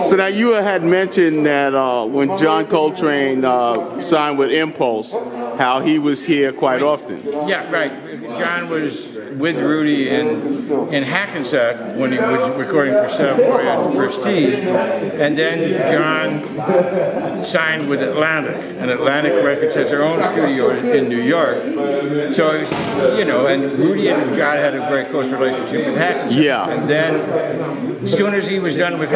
So now you had mentioned that when John Coltrane signed with Impulse, how he was here quite often. Yeah, right. John was with Rudy in Hackensack when he was recording for Savoy and Prestige, and then John signed with Atlantic, and Atlantic Records has their own studio in New York. So, you know, and Rudy and John had a very close relationship with Hackensack. Yeah. And then, as soon as he was done with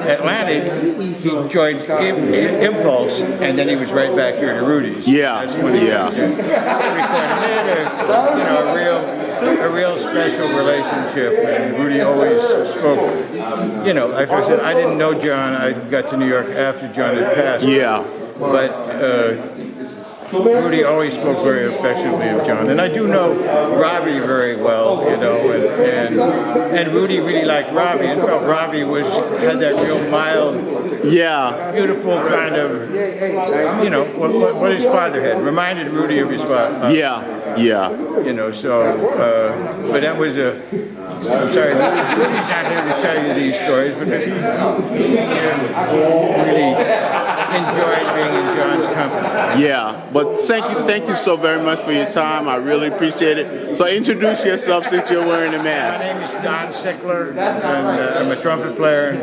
Atlantic, he joined Impulse, and then he was right back here to Rudy's. Yeah. That's when he recorded. You know, a real special relationship, and Rudy always spoke. You know, like I said, I didn't know John. I got to New York after John had passed. Yeah. But Rudy always spoke very affectionately of John, and I do know Ravi very well, you know, and Rudy really liked Ravi, and felt Ravi had that real mild, beautiful kind of, you know, what his father had. Reminded Rudy of his father. You know, so, but that was I'm sorry, Rudy's not here to tell you these stories, but he really enjoyed being in John's company. Yeah, but thank you so very much for your time. I really appreciate it. So introduce yourself since you're wearing the mask. My name is Don Sickler, and I'm a trumpet player and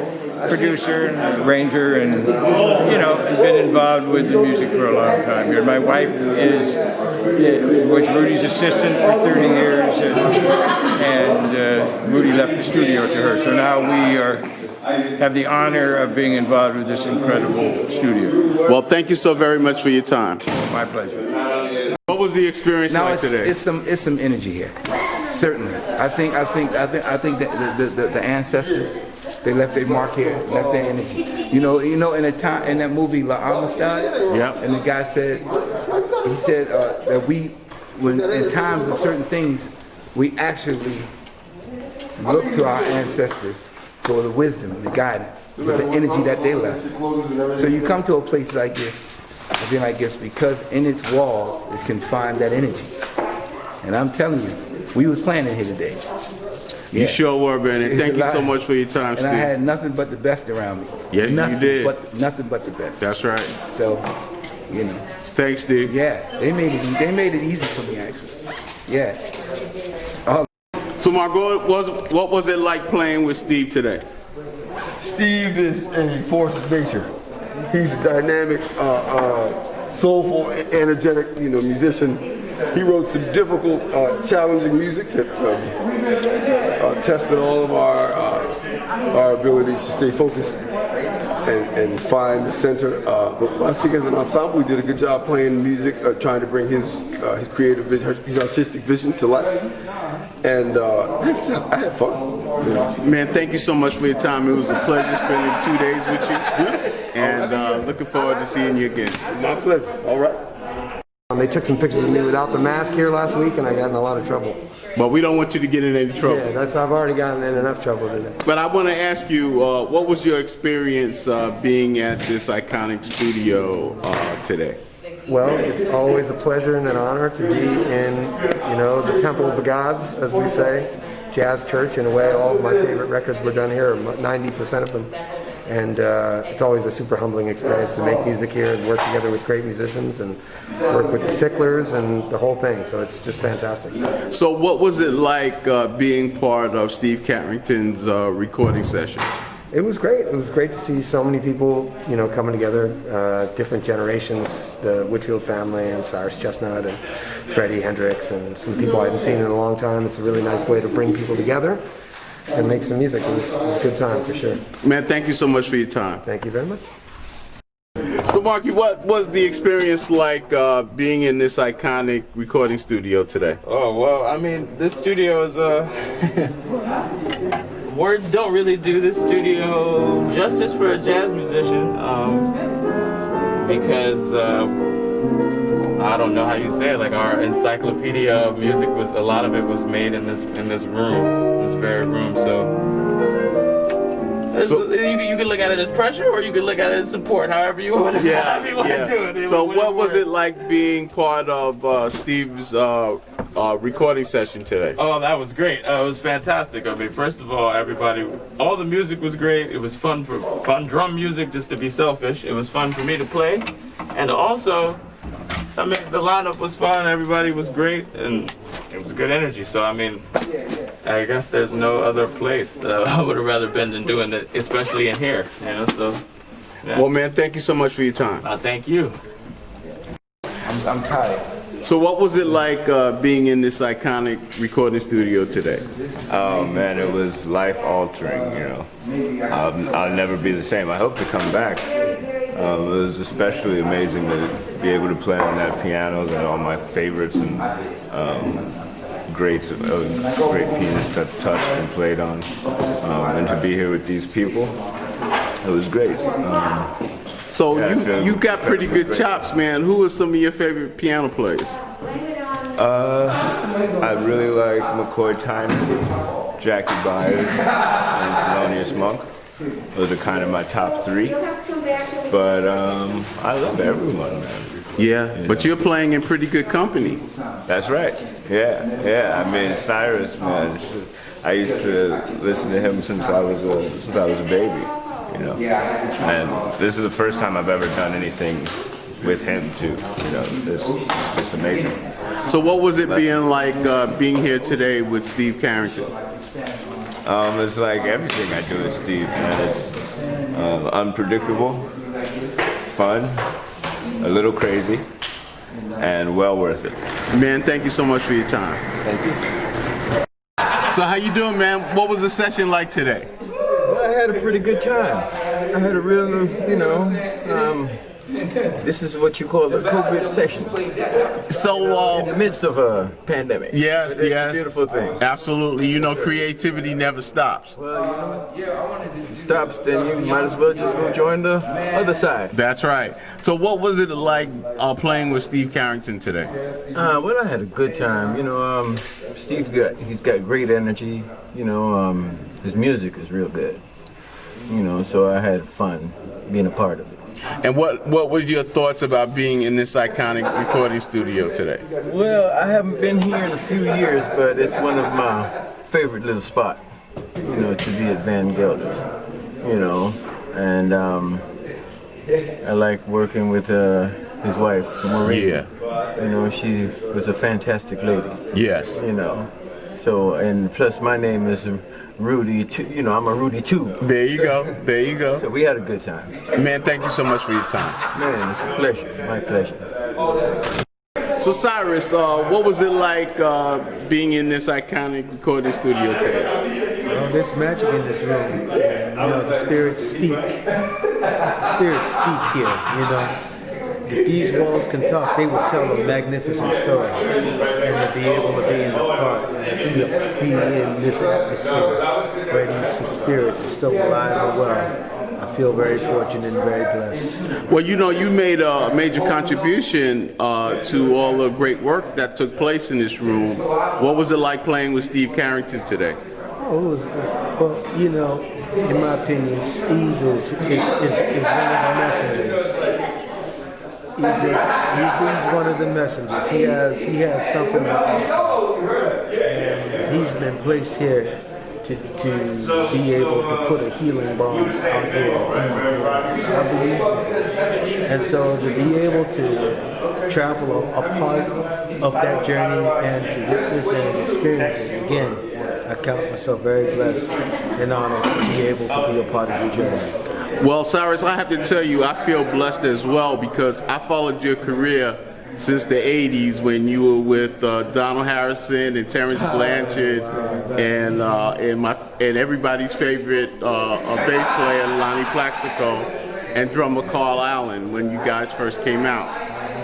producer and arranger, and, you know, I've been involved with the music for a long time here. My wife was Rudy's assistant for 30 years, and Rudy left the studio to her. So now we have the honor of being involved with this incredible studio. Well, thank you so very much for your time. My pleasure. What was the experience like today? It's some energy here, certainly. I think that the ancestors, they left their mark here, left their energy. You know, in that movie La Amistad, and the guy said, that when in times of certain things, we actually look to our ancestors for the wisdom, the guidance, for the energy that they left. So you come to a place like this, because in its walls it can find that energy. And I'm telling you, we was playing in here today. You sure were, Benny. Thank you so much for your time, Steve. And I had nothing but the best around me. Yes, you did. Nothing but the best. That's right. So, you know. Thanks, Steve. Yeah, they made it easy for me, actually. Yeah. So, Margot, what was it like playing with Steve today? Steve is a force of nature. He's a dynamic, soulful, energetic, musician. He wrote some difficult, challenging music that tested all of our abilities to stay focused and find the center. But I think as an ensemble, we did a good job playing music, trying to bring his creative vision, his artistic vision to life. And I had fun. Man, thank you so much for your time. It was a pleasure spending 2 days with you. And looking forward to seeing you again. My pleasure. All right. They took some pictures of me without the mask here last week, and I got in a lot of trouble. But we don't want you to get in any trouble. Yeah, I've already gotten in enough trouble today. But I want to ask you, what was your experience being at this iconic studio today? Well, it's always a pleasure and an honor to be in, the Temple of the Gods, as we say, jazz church. In a way, all of my favorite records were done here, 90% of them. And it's always a super humbling experience to make music here and work together with great musicians and work with the Sicklers and the whole thing. So it's just fantastic. So what was it like being part of Steve Carrington's recording session? It was great. It was great to see so many people, coming together, different generations, the Whitfield family and Cyrus Chestnut and Freddie Hendrix and some people I hadn't seen in a long time. It's a really nice way to bring people together and make some music. It was a good time for sure. Man, thank you so much for your time. Thank you very much. So Marky, what was the experience like being in this iconic recording studio today? Oh, well, I mean, this studio is words don't really do this studio justice for a jazz musician, because I don't know how you say it, like our encyclopedia of music was, a lot of it was made in this room, this very room. So you can look at it as pressure, or you can look at it as support, however you want to do it. So what was it like being part of Steve's recording session today? Oh, that was great. It was fantastic. I mean, first of all, all the music was great. It was fun drum music, just to be selfish. It was fun for me to play. And also, I mean, the lineup was fun. Everybody was great. And it was good energy. So, I mean, I guess there's no other place I would have rather been than doing it, especially in here, you know, so. Yeah. Well, man, thank you so much for your time. Thank you. I'm tired. So what was it like being in this iconic recording studio today? Oh man, it was life altering, you know. I'll never be the same. I hope to come back. It was especially amazing to be able to play on that piano and all my favorites and great pianists that touched and played on. And to be here with these people, it was great. So you got pretty good chops, man. Who are some of your favorite piano players? I really like McCoy Tyner, Jackie Byers, and Thelonious Monk. Those are kind of my top three. But I love everyone, man. Yeah, but you're playing in pretty good company. That's right. Yeah. I mean, Cyrus, man. I used to listen to him since I was a baby. You know, and this is the first time I've ever done anything with him too. You know, it's amazing. So what was it being like being here today with Steve Carrington? It's like everything I do with Steve, man. It's unpredictable, fun, a little crazy, and well worth it. Man, thank you so much for your time. Thank you. So how you doing, man? What was the session like today? I had a pretty good time. I had a real, you know, this is what you call a COVID session. So, in the midst of a pandemic. Yes, it's yes. a beautiful thing. Absolutely. You know, creativity never stops. Well, you know, if it stops, then you might as well just go join the other side. That's right. So what was it like playing with Steve Carrington today? Well, I had a good time. You know, Steve he's got great energy. You know, his music is real good. You know, so I had fun being a part of it. And what were your thoughts about being in this iconic recording studio today? Well, I haven't been here in a few years, but it's one of my favorite little spots, you know, to be at Van Gelder's, you know, and I like working with his wife, Marie. Yeah. You know, she was a fantastic lady. Yes. You know, so, and plus my name is Rudy, you know, I'm a Rudy too. There you go. There you go. So we had a good time. Man, thank you so much for your time. Man, it's a pleasure. My pleasure. So Cyrus, what was it like being in this iconic recording studio today? Well, there's magic in this room. And, you know, the spirits speak. The spirits speak here, you know. If these walls can talk, they would tell a magnificent story. And to be able to be in the park, be in this atmosphere where these spirits are still alive and well, I feel very fortunate and very blessed. Well, you know, you made a major contribution to all the great work that took place in this room. What was it like playing with Steve Carrington today? Oh, it was good. Well, you know, in my opinion, Steve is one of the messengers. He's one of the messengers. He has something to offer. And he's been placed here to be able to put a healing balm out there. I believe that. And so to be able to travel a part of that journey and to witness and experience it again, I count myself very blessed and honored to be able to be a part of the journey. Well, Cyrus, I have to tell you, I feel blessed as well because I followed your career since the 80s when you were with Donald Harrison and Terrence Blanchard and everybody's favorite bass player, Lonnie Plaxico, and drummer Carl Allen when you guys first came out.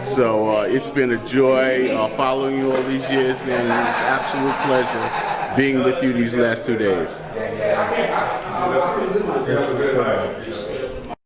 So it's been a joy following you all these years, man. It's an absolute pleasure being with you these last 2 days. Thank you so much.